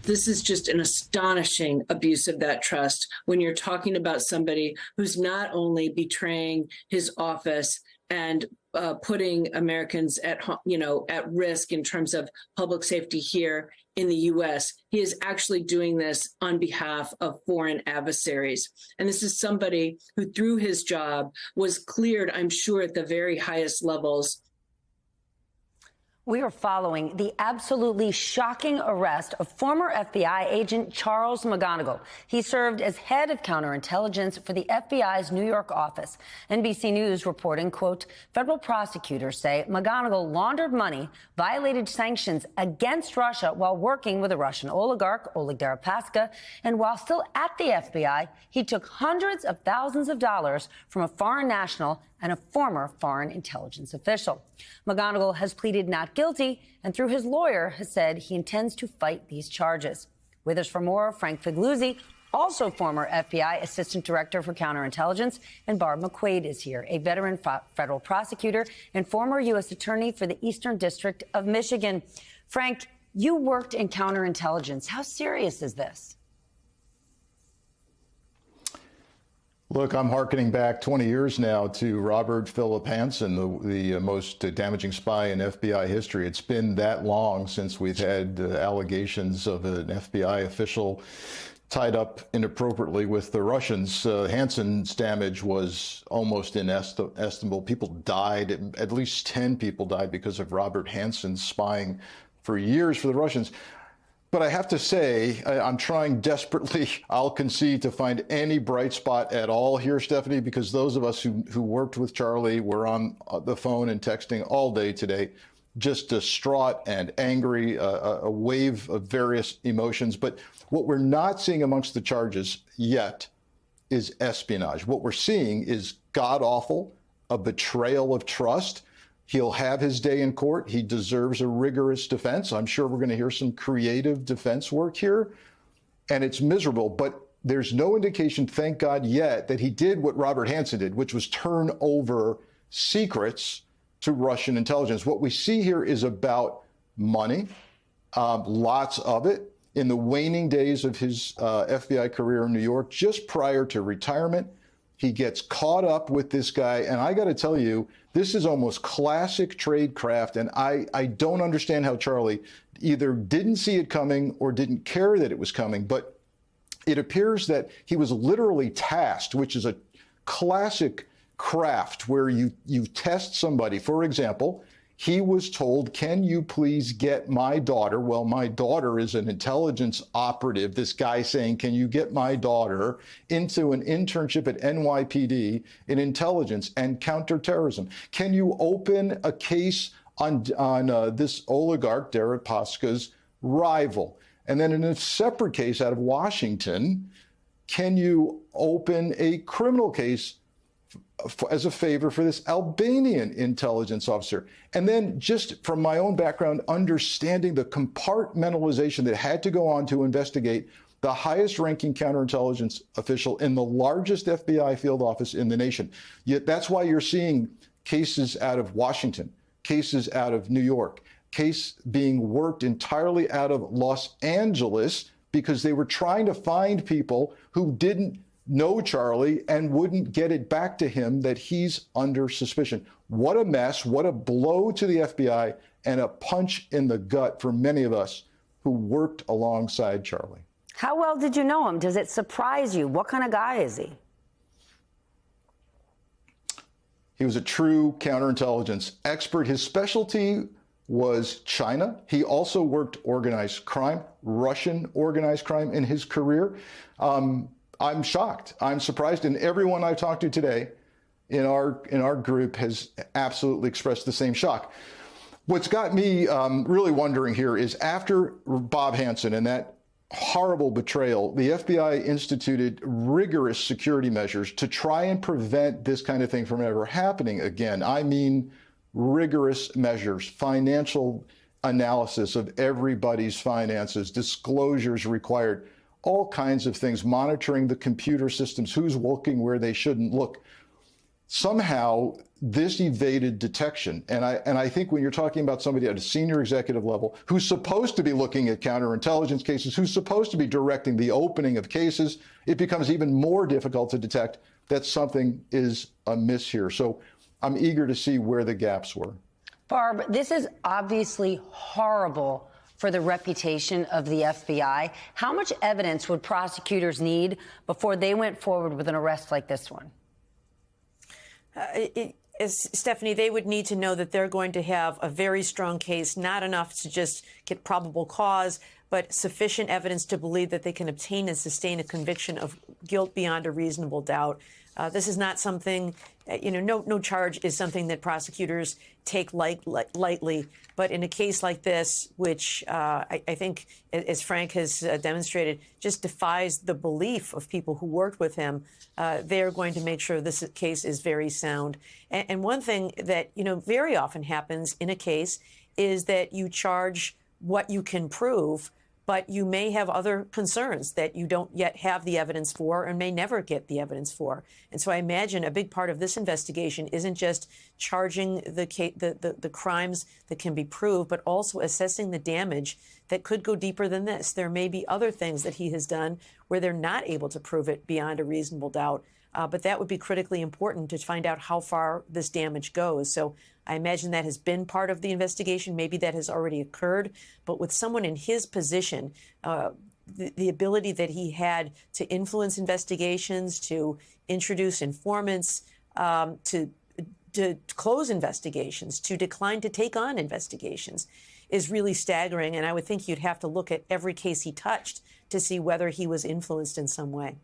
This is just an astonishing abuse of that trust when you're talking about somebody who's not only betraying his office and putting Americans at risk in terms of public safety here in the U.S. He is actually doing this on behalf of foreign adversaries. And this is somebody who, through his job, was cleared, I'm sure, at the very highest levels. We are following the absolutely shocking arrest of former FBI agent Charles McGonigal. He served as head of counterintelligence for the FBI's New York office. NBC News reporting, quote, federal prosecutors say McGonigal laundered money, violated sanctions against Russia while working with a Russian oligarch, Oleg Deripaska, and while still at the FBI, he took hundreds of thousands of dollars from a foreign national and a former foreign intelligence official. McGonigal has pleaded not guilty and through his lawyer has said he intends to fight these charges. With us for more, Frank Figliuzzi, also former FBI Assistant Director for Counterintelligence, and Barb McQuade is here, a veteran federal prosecutor and former U.S. Attorney for the Eastern District of Michigan. Frank, you worked in counterintelligence. How serious is this? Look, I'm hearkening back 20 years now to Robert Philip Hanssen, the most damaging spy in FBI history. It's been that long since we've had allegations of an FBI official tied up inappropriately with the Russians. Hanssen's damage was almost inestimable. People died, at least 10 people died because of Robert Hanssen spying for years for the Russians. But I have to say, I'm trying desperately, I'll concede, to find any bright spot at all here, Stephanie, because those of us who worked with Charlie were on the phone and texting all day today, just distraught and angry, a wave of various emotions. But what we're not seeing amongst the charges yet is espionage. What we're seeing is god-awful, a betrayal of trust. He'll have his day in court. He deserves a rigorous defense. I'm sure we're going to hear some creative defense work here, and it's miserable. But there's no indication, thank God, yet that he did what Robert Hanssen did, which was turn over secrets to Russian intelligence. What we see here is about money, lots of it. In the waning days of his FBI career in New York, just prior to retirement, he gets caught up with this guy. And I got to tell you, this is almost classic tradecraft. And I don't understand how Charlie either didn't see it coming or didn't care that it was coming. But it appears that he was literally tasked, which is a classic craft where you test somebody. For example, he was told, can you please get my daughter? Well, my daughter is an intelligence operative. This guy saying, can you get my daughter into an internship at NYPD in intelligence and counterterrorism? Can you open a case on this oligarch, Deripaska's rival? And then in a separate case out of Washington, can you open a criminal case as a favor for this Albanian intelligence officer? And then just from my own background, understanding the compartmentalization that had to go on to investigate the highest ranking counterintelligence official in the largest FBI field office in the nation. Yet that's why you're seeing cases out of Washington, cases out of New York, case being worked entirely out of Los Angeles because they were trying to find people who didn't know Charlie and wouldn't get it back to him that he's under suspicion. What a mess, what a blow to the FBI, and a punch in the gut for many of us who worked alongside Charlie. How well did you know him? Does it surprise you? What kind of guy is he? He was a true counterintelligence expert. His specialty was China. He also worked organized crime, Russian organized crime in his career. I'm shocked. I'm surprised. And everyone I've talked to today in our group has absolutely expressed the same shock. What's got me really wondering here is after Bob Hanssen and that horrible betrayal, the FBI instituted rigorous security measures to try and prevent this kind of thing from ever happening again. I mean, rigorous measures, financial analysis of everybody's finances, disclosures required, all kinds of things, monitoring the computer systems, who's looking where they shouldn't look. somehow this evaded detection. And I think when you're talking about somebody at a senior executive level who's supposed to be looking at counterintelligence cases, who's supposed to be directing the opening of cases, it becomes even more difficult to detect that something is amiss here. So I'm eager to see where the gaps were. Barb, this is obviously horrible for the reputation of the FBI. How much evidence would prosecutors need before they went forward with an arrest like this one? Stephanie, they would need to know that they're going to have a very strong case, not enough to just get probable cause, but sufficient evidence to believe that they can obtain and sustain a conviction of guilt beyond a reasonable doubt. This is not something, no charge is something that prosecutors take lightly. But in a case like this, which I think, as Frank has demonstrated, just defies the belief of people who worked with him, they're going to make sure this case is very sound. And one thing that, very often happens in a case is that you charge what you can prove, but you may have other concerns that you don't yet have the evidence for and may never get the evidence for. And so I imagine a big part of this investigation isn't just charging the crimes that can be proved, but also assessing the damage that could go deeper than this. There may be other things that he has done where they're not able to prove it beyond a reasonable doubt. But that would be critically important to find out how far this damage goes. So I imagine that has been part of the investigation. Maybe that has already occurred. But with someone in his position, the ability that he had to influence investigations, to introduce informants, to close investigations, to decline to take on investigations is really staggering. And I would think you'd have to look at every case he touched to see whether he was influenced in some way.